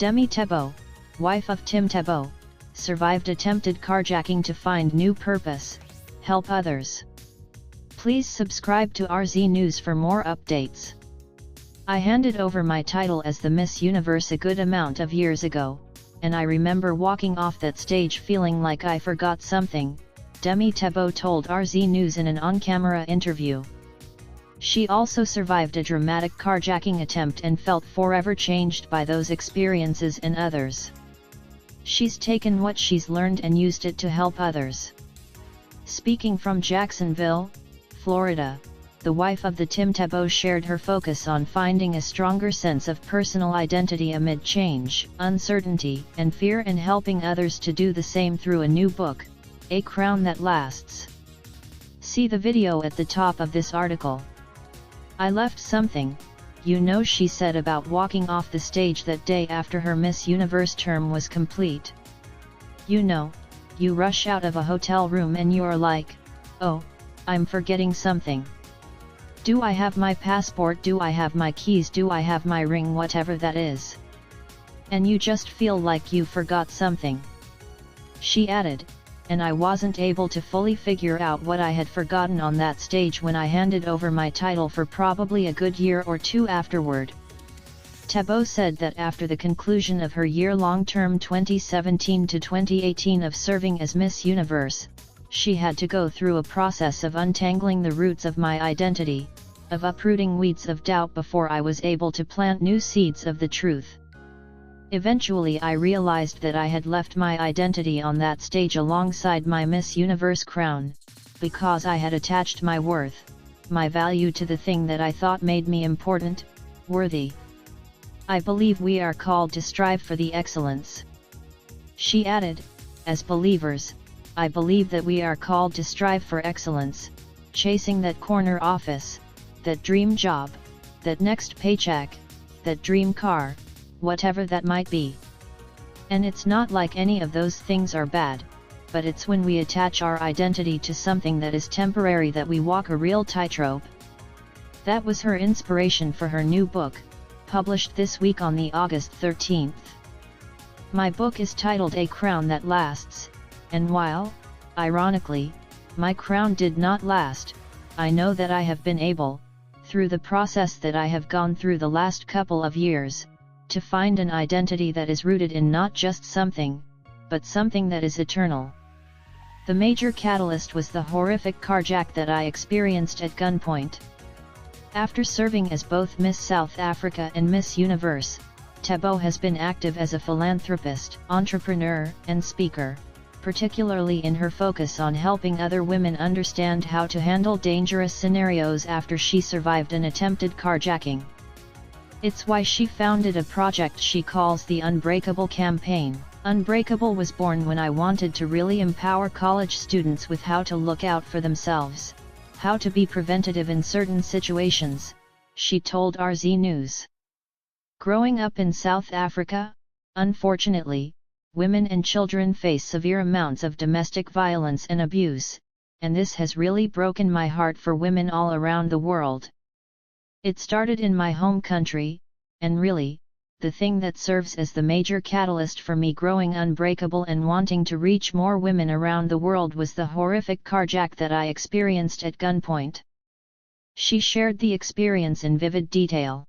Demi Tebow, wife of Tim Tebow, survived attempted carjacking to find new purpose, help others. Please subscribe to RZ News for more updates. I handed over my title as the Miss Universe a good amount of years ago, and I remember walking off that stage feeling like I forgot something, Demi Tebow told RZ News in an on-camera interview. She also survived a dramatic carjacking attempt and felt forever changed by those experiences and others. She's taken what she's learned and used it to help others. Speaking from Jacksonville, Florida, the wife of the Tim Tebow shared her focus on finding a stronger sense of personal identity amid change, uncertainty, and fear, and helping others to do the same through a new book, A Crown That Lasts. See the video at the top of this article. I left something, she said about walking off the stage that day after her Miss Universe term was complete. You rush out of a hotel room and you're like, oh, I'm forgetting something. Do I have my passport? Do I have my keys? Do I have my ring? Whatever that is. And you just feel like you forgot something. She added, and I wasn't able to fully figure out what I had forgotten on that stage when I handed over my title for probably a good year or two afterward. Tebow said that after the conclusion of her year-long term 2017 to 2018 of serving as Miss Universe, she had to go through a process of untangling the roots of my identity, of uprooting weeds of doubt before I was able to plant new seeds of the truth. Eventually I realized that I had left my identity on that stage alongside my Miss Universe crown, because I had attached my worth, my value to the thing that I thought made me important, worthy. I believe we are called to strive for the excellence. She added, as believers, I believe that we are called to strive for excellence, chasing that corner office, that dream job, that next paycheck, that dream car, whatever that might be. And it's not like any of those things are bad, but it's when we attach our identity to something that is temporary that we walk a real tightrope. That was her inspiration for her new book, published this week on the August 13th. My book is titled A Crown That Lasts, and while, ironically, my crown did not last, I know that I have been able, through the process that I have gone through the last couple of years, to find an identity that is rooted in not just something, but something that is eternal. The major catalyst was the horrific carjack that I experienced at gunpoint. After serving as both Miss South Africa and Miss Universe, Tebow has been active as a philanthropist, entrepreneur, and speaker, particularly in her focus on helping other women understand how to handle dangerous scenarios after she survived an attempted carjacking. It's why she founded a project she calls the Unbreakable Campaign. Unbreakable was born when I wanted to really empower college students with how to look out for themselves, how to be preventative in certain situations, she told RZ News. Growing up in South Africa, unfortunately, women and children face severe amounts of domestic violence and abuse, and this has really broken my heart for women all around the world. It started in my home country, and really, the thing that serves as the major catalyst for me growing Unbreakable and wanting to reach more women around the world was the horrific carjack that I experienced at gunpoint. She shared the experience in vivid detail.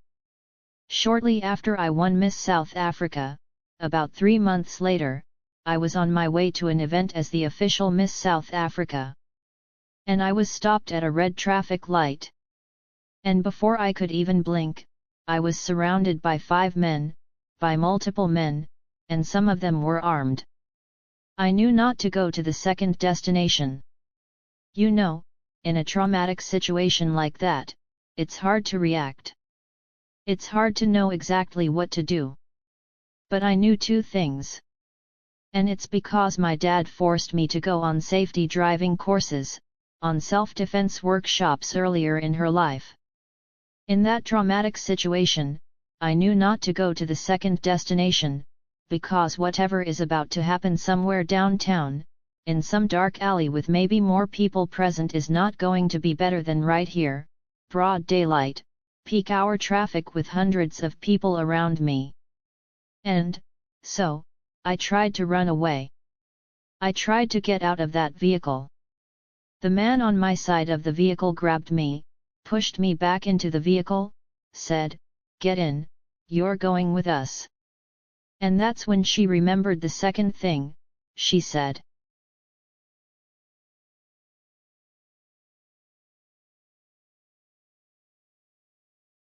Shortly after I won Miss South Africa, about 3 months later, I was on my way to an event as the official Miss South Africa. And I was stopped at a red traffic light. And before I could even blink, I was surrounded by 5 men, by multiple men, and some of them were armed. I knew not to go to the second destination. In a traumatic situation like that, it's hard to react. It's hard to know exactly what to do. But I knew 2 things. And it's because my dad forced me to go on safety driving courses, on self-defense workshops earlier in her life. In that traumatic situation, I knew not to go to the second destination, because whatever is about to happen somewhere downtown, in some dark alley with maybe more people present, is not going to be better than right here, broad daylight, peak hour traffic with hundreds of people around me. And, so, I tried to run away. I tried to get out of that vehicle. The man on my side of the vehicle grabbed me, pushed me back into the vehicle, said, "Get in, you're going with us." And that's when she remembered the second thing, she said.